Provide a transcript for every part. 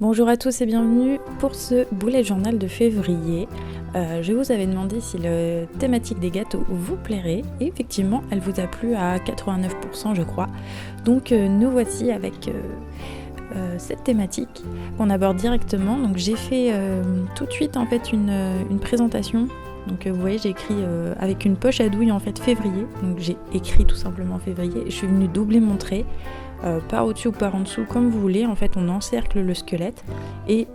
Bonjour à tous et bienvenue pour ce bullet journal de février. Je vous avais demandé si la thématique des gâteaux vous plairait et effectivement elle vous a plu à 89% je crois. Donc nous voici avec cette thématique qu'on aborde directement. Donc j'ai fait tout de suite en fait une présentation. Donc vous voyez j'ai écrit avec une poche à douille en fait février. Donc j'ai écrit tout simplement février et je suis venue doubler mon trait. Par au-dessus ou par en dessous comme vous voulez, en fait on encercle le squelette et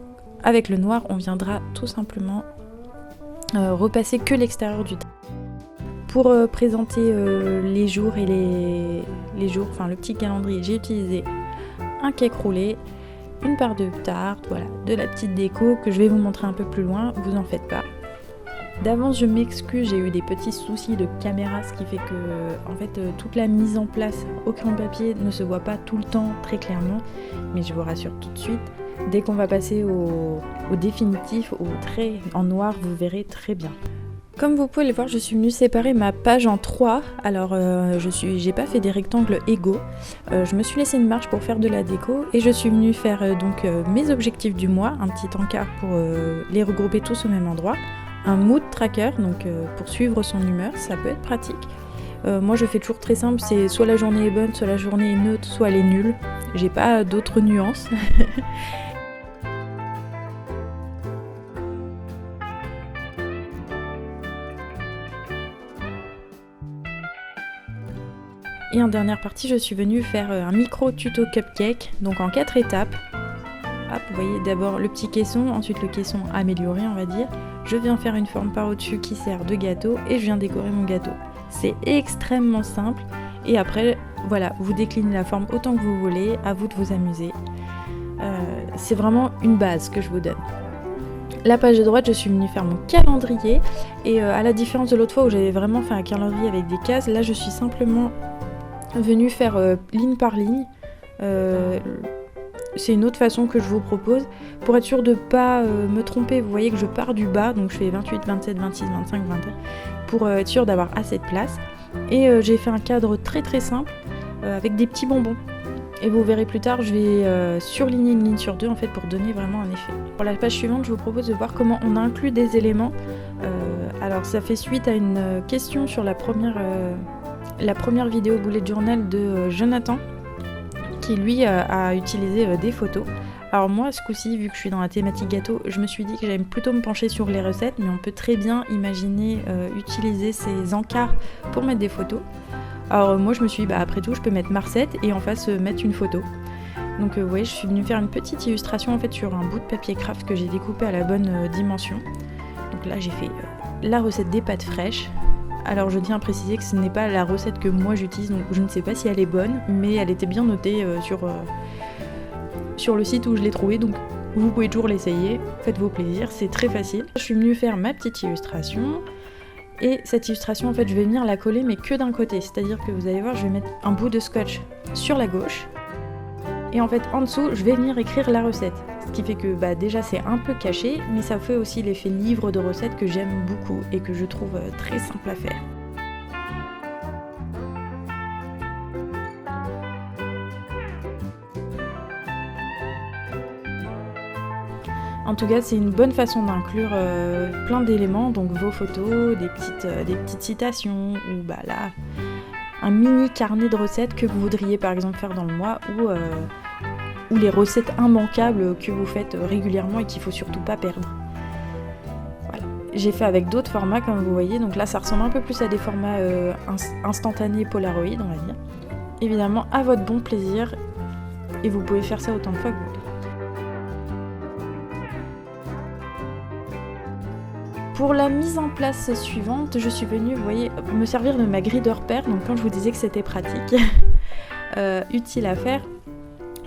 avec le noir on viendra tout simplement repasser que l'extérieur du trait. Pour présenter les jours et les jours, enfin le petit calendrier, j'ai utilisé un cake roulé, une part de tarte, voilà, de la petite déco que je vais vous montrer un peu plus loin, vous en faites pas. D'avance je m'excuse, j'ai eu des petits soucis de caméra, ce qui fait que en fait toute la mise en place au crayon de papier ne se voit pas tout le temps très clairement, mais je vous rassure tout de suite, dès qu'on va passer au définitif, au trait en noir, vous verrez très bien. Comme vous pouvez le voir, je suis venue séparer ma page en 3. Alors j'ai pas fait des rectangles égaux, je me suis laissé une marge pour faire de la déco et je suis venue faire mes objectifs du mois, un petit encart pour les regrouper tous au même endroit. Un mood tracker, donc pour suivre son humeur, ça peut être pratique. Moi je fais toujours très simple, c'est soit la journée est bonne, soit la journée est neutre, soit elle est nulle. J'ai pas d'autres nuances. Et en dernière partie, je suis venue faire un micro tuto cupcake, donc en 4 étapes. Hop, vous voyez d'abord le petit caisson, ensuite le caisson amélioré on va dire. Je viens faire une forme par au-dessus qui sert de gâteau et je viens décorer mon gâteau. C'est extrêmement simple et après voilà, vous déclinez la forme autant que vous voulez, à vous de vous amuser. C'est vraiment une base que je vous donne. La page de droite, je suis venue faire mon calendrier et à la différence de l'autre fois où j'avais vraiment fait un calendrier avec des cases, là je suis simplement venue faire ligne par ligne. C'est une autre façon que je vous propose pour être sûr de ne pas me tromper. Vous voyez que je pars du bas, donc je fais 28, 27, 26, 25, 21 pour être sûr d'avoir assez de place. Et j'ai fait un cadre très très simple avec des petits bonbons. Et vous verrez plus tard, je vais surligner une ligne sur deux en fait pour donner vraiment un effet. Pour la page suivante, je vous propose de voir comment on inclut des éléments. Alors ça fait suite à une question sur la première vidéo bullet journal de Jonathan, qui lui a utilisé des photos. Alors moi ce coup-ci, vu que je suis dans la thématique gâteau, je me suis dit que j'allais plutôt me pencher sur les recettes, mais on peut très bien imaginer utiliser ces encarts pour mettre des photos. Alors moi je me suis dit après tout je peux mettre ma recette et en face mettre une photo. Donc vous voyez, je suis venue faire une petite illustration en fait sur un bout de papier craft que j'ai découpé à la bonne dimension. Donc là j'ai fait la recette des pâtes fraîches. Alors je tiens à préciser que ce n'est pas la recette que moi j'utilise, donc je ne sais pas si elle est bonne, mais elle était bien notée sur le site où je l'ai trouvée, donc vous pouvez toujours l'essayer, faites-vous plaisir, c'est très facile. Je suis venue faire ma petite illustration, et cette illustration en fait je vais venir la coller mais que d'un côté, c'est-à-dire que vous allez voir je vais mettre un bout de scotch sur la gauche, et en fait en dessous je vais venir écrire la recette. Ce qui fait que déjà c'est un peu caché, mais ça fait aussi l'effet livre de recettes que j'aime beaucoup et que je trouve très simple à faire. En tout cas, c'est une bonne façon d'inclure plein d'éléments, donc vos photos, des petites citations, ou là, un mini carnet de recettes que vous voudriez par exemple faire dans le mois, ou les recettes immanquables que vous faites régulièrement et qu'il ne faut surtout pas perdre. Voilà. J'ai fait avec d'autres formats comme vous voyez, donc là ça ressemble un peu plus à des formats instantanés Polaroid on va dire. Évidemment à votre bon plaisir et vous pouvez faire ça autant de fois que vous voulez. Pour la mise en place suivante, je suis venue, vous voyez, me servir de ma grille de repères, donc quand je vous disais que c'était pratique, utile à faire.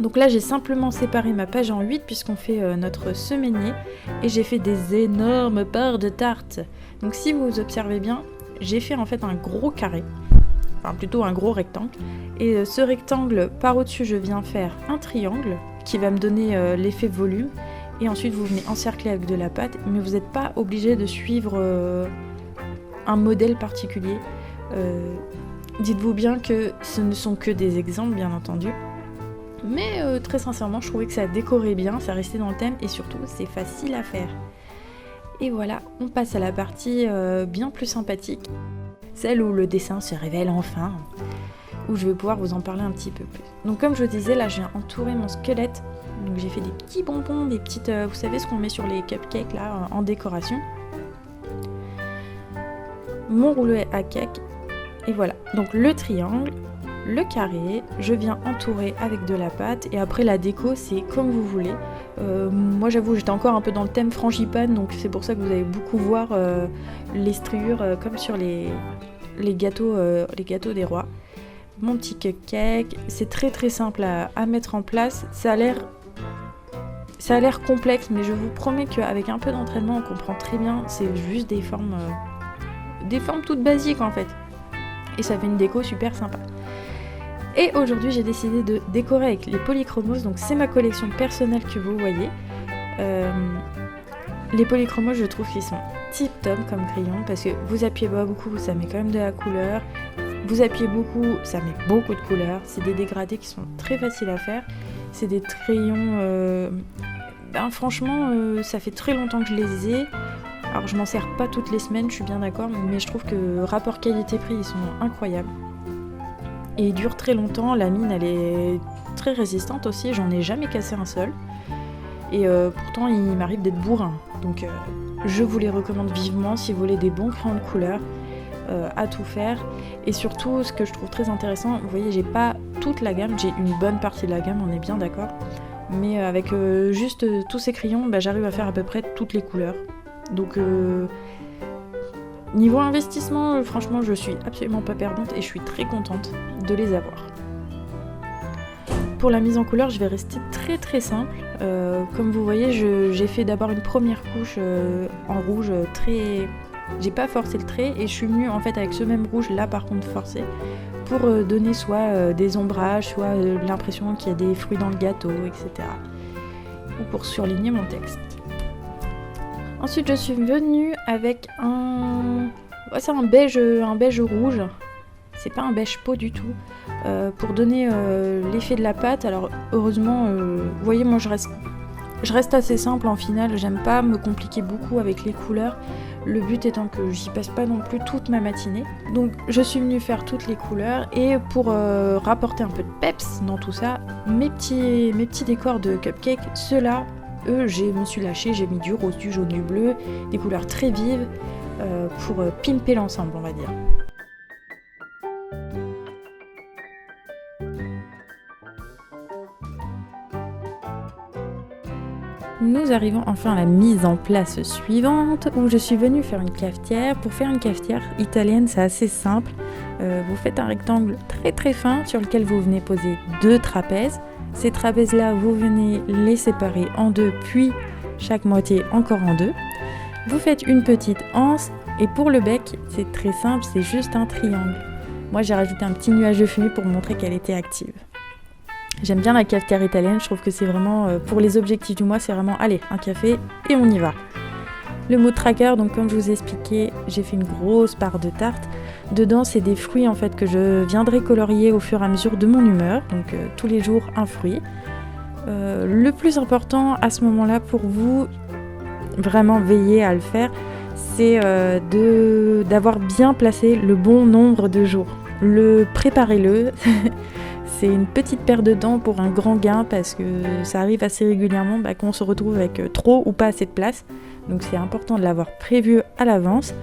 Donc là j'ai simplement séparé ma page en 8 puisqu'on fait notre semainier et j'ai fait des énormes barres de tarte. Donc si vous observez bien, j'ai fait en fait un gros carré, enfin plutôt un gros rectangle. Et ce rectangle par au-dessus je viens faire un triangle qui va me donner l'effet volume. Et ensuite vous venez encercler avec de la pâte, mais vous n'êtes pas obligé de suivre un modèle particulier. Dites-vous bien que ce ne sont que des exemples bien entendu. Mais très sincèrement, je trouvais que ça décorait bien, ça restait dans le thème et surtout c'est facile à faire. Et voilà, on passe à la partie bien plus sympathique, celle où le dessin se révèle enfin, où je vais pouvoir vous en parler un petit peu plus. Donc comme je vous disais, là j'ai entouré mon squelette, donc j'ai fait des petits bonbons, des petites, vous savez ce qu'on met sur les cupcakes là en décoration. Mon rouleau à cake, et voilà, donc le triangle, le carré, je viens entourer avec de la pâte et après la déco c'est comme vous voulez. Moi j'avoue j'étais encore un peu dans le thème frangipane, donc c'est pour ça que vous allez beaucoup voir les striures comme sur les gâteaux des rois. Mon petit cupcake, c'est très très simple à mettre en place, ça a l'air complexe mais je vous promets qu'avec un peu d'entraînement on comprend très bien, c'est juste des formes toutes basiques en fait. Et ça fait une déco super sympa. Et aujourd'hui j'ai décidé de décorer avec les polychromos, donc c'est ma collection personnelle que vous voyez. Les polychromos je trouve qu'ils sont tip top comme crayons parce que vous appuyez pas beaucoup, ça met quand même de la couleur. Vous appuyez beaucoup, ça met beaucoup de couleurs. C'est des dégradés qui sont très faciles à faire. C'est des crayons, franchement ça fait très longtemps que je les ai. Alors je m'en sers pas toutes les semaines, je suis bien d'accord, mais je trouve que rapport qualité-prix ils sont incroyables. Et ils durent très longtemps, la mine elle est très résistante aussi, j'en ai jamais cassé un seul. Et pourtant il m'arrive d'être bourrin, donc je vous les recommande vivement si vous voulez des bons crayons de couleur à tout faire. Et surtout ce que je trouve très intéressant, vous voyez j'ai pas toute la gamme, j'ai une bonne partie de la gamme, on est bien d'accord. Mais avec juste tous ces crayons, j'arrive à faire à peu près toutes les couleurs. Donc niveau investissement, franchement je suis absolument pas perdante et je suis très contente de les avoir. Pour la mise en couleur je vais rester très très simple. Comme vous voyez j'ai fait d'abord une première couche en rouge très... J'ai pas forcé le trait et je suis venue en fait avec ce même rouge là par contre forcé pour donner soit des ombrages, soit l'impression qu'il y a des fruits dans le gâteau, etc. Ou pour surligner mon texte. Ensuite je suis venue avec c'est un beige rouge, c'est pas un beige peau du tout, pour donner l'effet de la pâte. Alors heureusement, vous voyez moi je reste assez simple en finale, j'aime pas me compliquer beaucoup avec les couleurs, le but étant que j'y passe pas non plus toute ma matinée. Donc je suis venue faire toutes les couleurs et pour rapporter un peu de peps dans tout ça, mes petits décors de cupcake, ceux-là, je me suis lâchée, j'ai mis du rose, du jaune, du bleu, des couleurs très vives pour pimper l'ensemble, on va dire. Nous arrivons enfin à la mise en place suivante où je suis venue faire une cafetière. Pour faire une cafetière italienne, c'est assez simple. Vous faites un rectangle très très fin sur lequel vous venez poser 2 trapèzes. Ces trapèzes-là, vous venez les séparer en 2, puis chaque moitié encore en 2. Vous faites une petite anse et pour le bec, c'est très simple, c'est juste un triangle. Moi, j'ai rajouté un petit nuage de fumée pour montrer qu'elle était active. J'aime bien la cafetière italienne, je trouve que c'est vraiment, pour les objectifs du mois, c'est vraiment, allez, un café et on y va. Le mood tracker, donc comme je vous ai expliqué, j'ai fait une grosse part de tarte. Dedans, c'est des fruits en fait que je viendrai colorier au fur et à mesure de mon humeur, donc tous les jours un fruit. Le plus important à ce moment-là pour vous, vraiment veiller à le faire, c'est d'avoir bien placé le bon nombre de jours. Préparez-le. C'est une petite paire de dents pour un grand gain parce que ça arrive assez régulièrement qu'on se retrouve avec trop ou pas assez de place. Donc c'est important de l'avoir prévu à l'avance.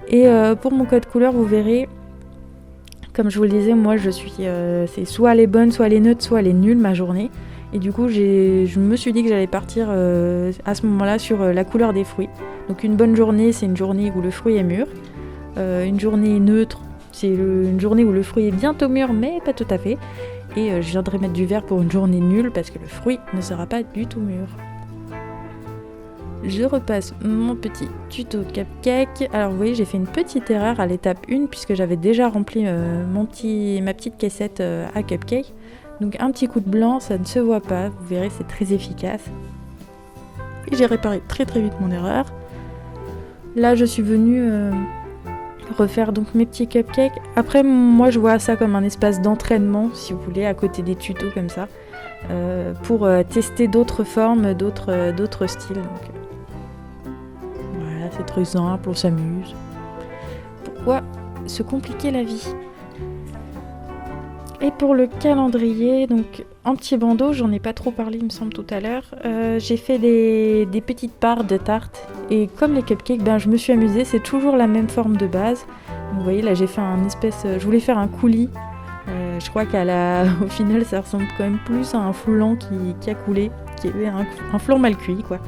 Et pour mon code couleur, vous verrez, comme je vous le disais, moi c'est soit les bonnes, soit les neutres, soit les nulles ma journée. Et du coup je me suis dit que j'allais partir à ce moment-là sur la couleur des fruits. Donc une bonne journée, c'est une journée où le fruit est mûr. Une journée neutre, c'est une journée où le fruit est bientôt mûr mais pas tout à fait. Et je viendrai mettre du vert pour une journée nulle parce que le fruit ne sera pas du tout mûr. Je repasse mon petit tuto cupcake. Alors vous voyez, j'ai fait une petite erreur à l'étape 1 puisque j'avais déjà rempli ma petite caissette à cupcake. Donc un petit coup de blanc, ça ne se voit pas, vous verrez, c'est très efficace. Et j'ai réparé très très vite mon erreur. Là je suis venue refaire donc mes petits cupcakes. Après moi je vois ça comme un espace d'entraînement si vous voulez, à côté des tutos comme ça. pour tester d'autres formes, d'autres styles. Donc, voilà, c'est très simple, on s'amuse. Pourquoi se compliquer la vie ? Et pour le calendrier, donc en petit bandeau, j'en ai pas trop parlé il me semble tout à l'heure, j'ai fait des petites parts de tartes et comme les cupcakes, je me suis amusée, c'est toujours la même forme de base. Donc, vous voyez là j'ai fait je voulais faire un coulis, je crois au final ça ressemble quand même plus à un flan qui a coulé, qui avait un flan mal cuit quoi.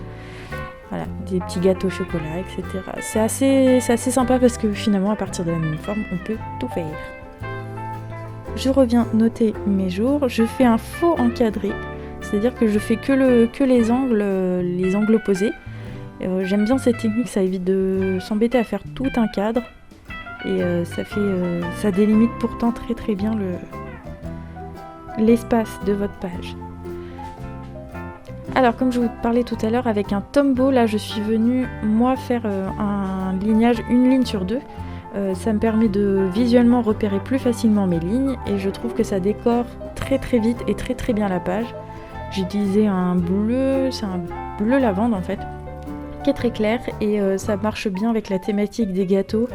Voilà, des petits gâteaux au chocolat, etc. C'est assez sympa parce que finalement à partir de la même forme on peut tout faire. Je reviens noter mes jours, je fais un faux encadré, c'est-à-dire que je fais que les angles opposés. J'aime bien cette technique, ça évite de s'embêter à faire tout un cadre et ça délimite pourtant très très bien l'espace de votre page. Alors comme je vous parlais tout à l'heure, avec un Tombow, là je suis venue moi faire un lignage une ligne sur deux. Ça me permet de visuellement repérer plus facilement mes lignes et je trouve que ça décore très très vite et très très bien la page. J'ai utilisé un bleu, c'est un bleu lavande en fait, qui est très clair et ça marche bien avec la thématique des gâteaux.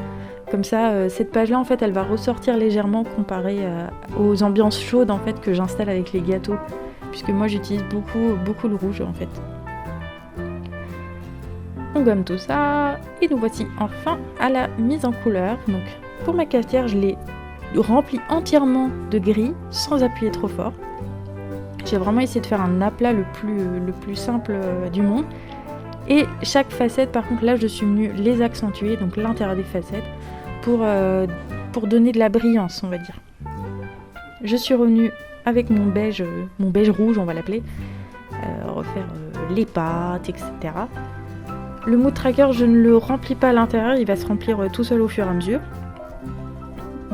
Comme ça, cette page-là en fait, elle va ressortir légèrement comparée aux ambiances chaudes en fait que j'installe avec les gâteaux, puisque moi j'utilise beaucoup le rouge en fait. On gomme tout ça et nous voici enfin à la mise en couleur. Donc pour ma cafetière, je l'ai remplie entièrement de gris sans appuyer trop fort. J'ai vraiment essayé de faire un aplat le plus simple du monde. Et chaque facette, par contre, là je suis venue les accentuer, donc l'intérieur des facettes, pour donner de la brillance, on va dire. Je suis revenue avec mon beige rouge, on va l'appeler, refaire les pattes, etc. Le mood tracker, je ne le remplis pas à l'intérieur, il va se remplir tout seul au fur et à mesure.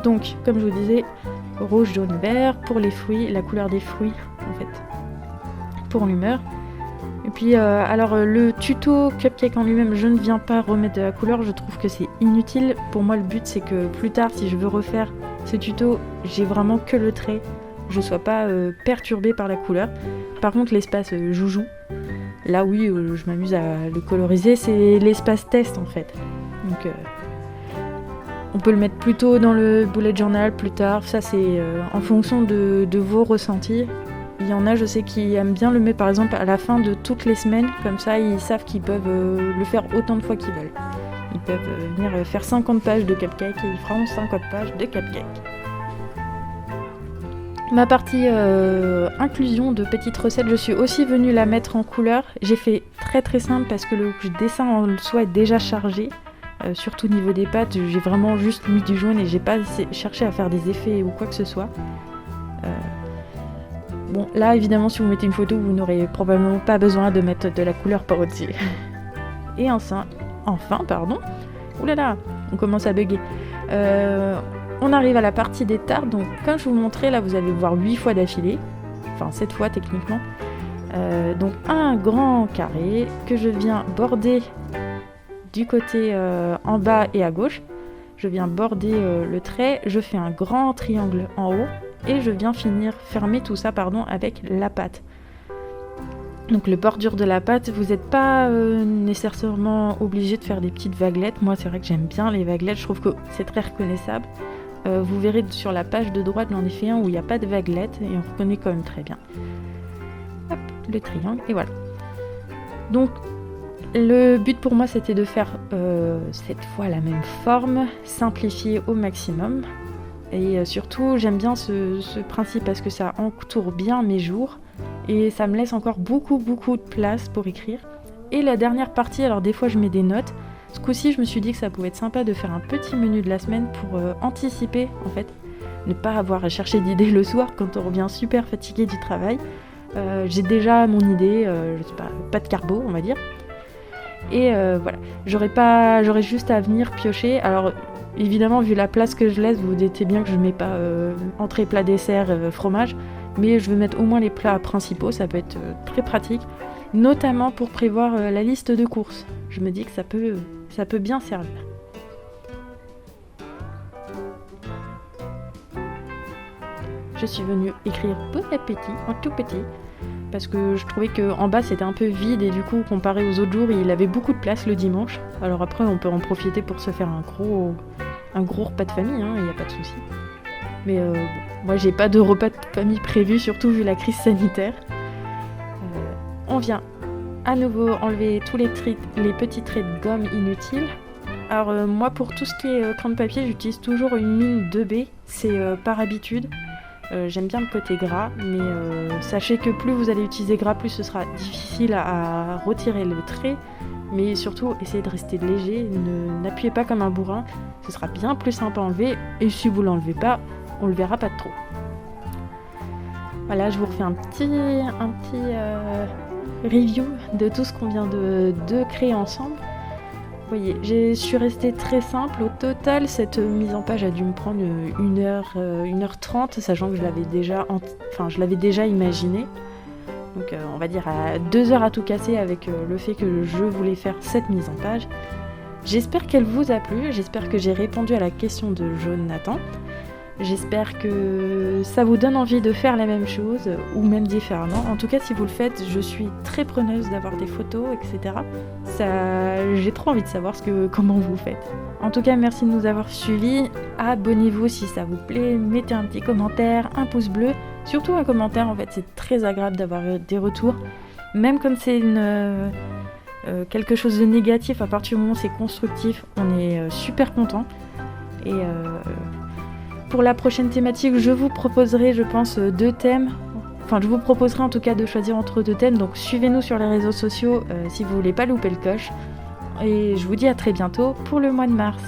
Donc, comme je vous disais, rouge, jaune, vert, pour les fruits, la couleur des fruits, en fait, pour l'humeur. Et puis, alors, le tuto cupcake en lui-même, je ne viens pas remettre de la couleur, je trouve que c'est inutile. Pour moi, le but, c'est que plus tard, si je veux refaire ce tuto, j'ai vraiment que le trait, je ne sois pas perturbée par la couleur. Par contre, l'espace joujou, là oui, je m'amuse à le coloriser, c'est l'espace test en fait. Donc on peut le mettre plus tôt dans le bullet journal, plus tard, ça c'est en fonction de vos ressentis. Il y en a, je sais, qui aiment bien le mettre par exemple à la fin de toutes les semaines, comme ça ils savent qu'ils peuvent le faire autant de fois qu'ils veulent. Ils peuvent venir faire 50 pages de cupcake et ils feront 50 pages de cupcake. Ma partie inclusion de petites recettes, je suis aussi venue la mettre en couleur. J'ai fait très très simple parce que le dessin en soi est déjà chargé. Surtout au niveau des pattes, j'ai vraiment juste mis du jaune et j'ai pas cherché à faire des effets ou quoi que ce soit. Bon, là évidemment si vous mettez une photo, vous n'aurez probablement pas besoin de mettre de la couleur par au-dessus. Et enfin, oulala, on commence à bugger. On arrive à la partie des tartes, donc comme je vous montrais, là vous allez le voir 8 fois d'affilée, enfin 7 fois techniquement. Donc un grand carré que je viens border du côté en bas et à gauche. Je viens border le trait, je fais un grand triangle en haut et je viens fermer tout ça avec la pâte. Donc le bordure de la pâte, vous n'êtes pas nécessairement obligé de faire des petites vaguelettes. Moi c'est vrai que j'aime bien les vaguelettes, je trouve que c'est très reconnaissable. Vous verrez sur la page de droite, j'en ai fait un où il n'y a pas de vaguelettes et on reconnaît quand même très bien. Hop, le triangle, et voilà. Donc, le but pour moi, c'était de faire cette fois la même forme, simplifier au maximum. Et surtout, j'aime bien ce principe parce que ça entoure bien mes jours et ça me laisse encore beaucoup de place pour écrire. Et la dernière partie, alors des fois je mets des notes. Ce coup-ci, je me suis dit que ça pouvait être sympa de faire un petit menu de la semaine pour anticiper, en fait. Ne pas avoir à chercher d'idées le soir quand on revient super fatigué du travail. J'ai déjà mon idée, je sais pas de carbo, on va dire. Et voilà, j'aurais juste à venir piocher. Alors, évidemment, vu la place que je laisse, vous vous doutez bien que je ne mets pas entrée, plat, dessert, fromage. Mais je vais mettre au moins les plats principaux, ça peut être très pratique. Notamment pour prévoir la liste de courses. Je me dis que ça peut bien servir. Je suis venue écrire bon appétit en tout petit. parce que je trouvais qu'en bas c'était un peu vide et du coup comparé aux autres jours il avait beaucoup de place le dimanche. Alors après on peut en profiter pour se faire un gros repas de famille, il n'y a pas de souci. Mais bon, moi j'ai pas de repas de famille prévu, surtout vu la crise sanitaire. On vient à nouveau enlever tous les petits traits de gomme inutiles. Alors moi pour tout ce qui est crayon de papier j'utilise toujours une mine 2B, c'est par habitude. J'aime bien le côté gras, mais sachez que plus vous allez utiliser gras, plus ce sera difficile à retirer le trait. Mais surtout, essayez de rester léger, n'appuyez pas comme un bourrin, ce sera bien plus simple à enlever. Et si vous l'enlevez pas, on le verra pas de trop. Voilà, je vous refais un petit review de tout ce qu'on vient de créer ensemble. Vous voyez, je suis restée très simple. Au total, cette mise en page a dû me prendre 1h30, sachant que je l'avais déjà imaginé. Donc on va dire à 2 heures à tout casser avec le fait que je voulais faire cette mise en page. J'espère qu'elle vous a plu, j'espère que j'ai répondu à la question de Jonathan. J'espère que ça vous donne envie de faire la même chose ou même différemment. En tout cas, si vous le faites, je suis très preneuse d'avoir des photos, etc. J'ai trop envie de savoir comment vous faites. En tout cas, merci de nous avoir suivis. Abonnez-vous si ça vous plaît. Mettez un petit commentaire, un pouce bleu. Surtout un commentaire, en fait, c'est très agréable d'avoir des retours. Même quand c'est quelque chose de négatif, à partir du moment où c'est constructif, on est super content. Et pour la prochaine thématique, je vous proposerai, je pense, 2 thèmes. Enfin, je vous proposerai en tout cas de choisir entre 2 thèmes. Donc, suivez-nous sur les réseaux sociaux si vous voulez pas louper le coche. Et je vous dis à très bientôt pour le mois de mars.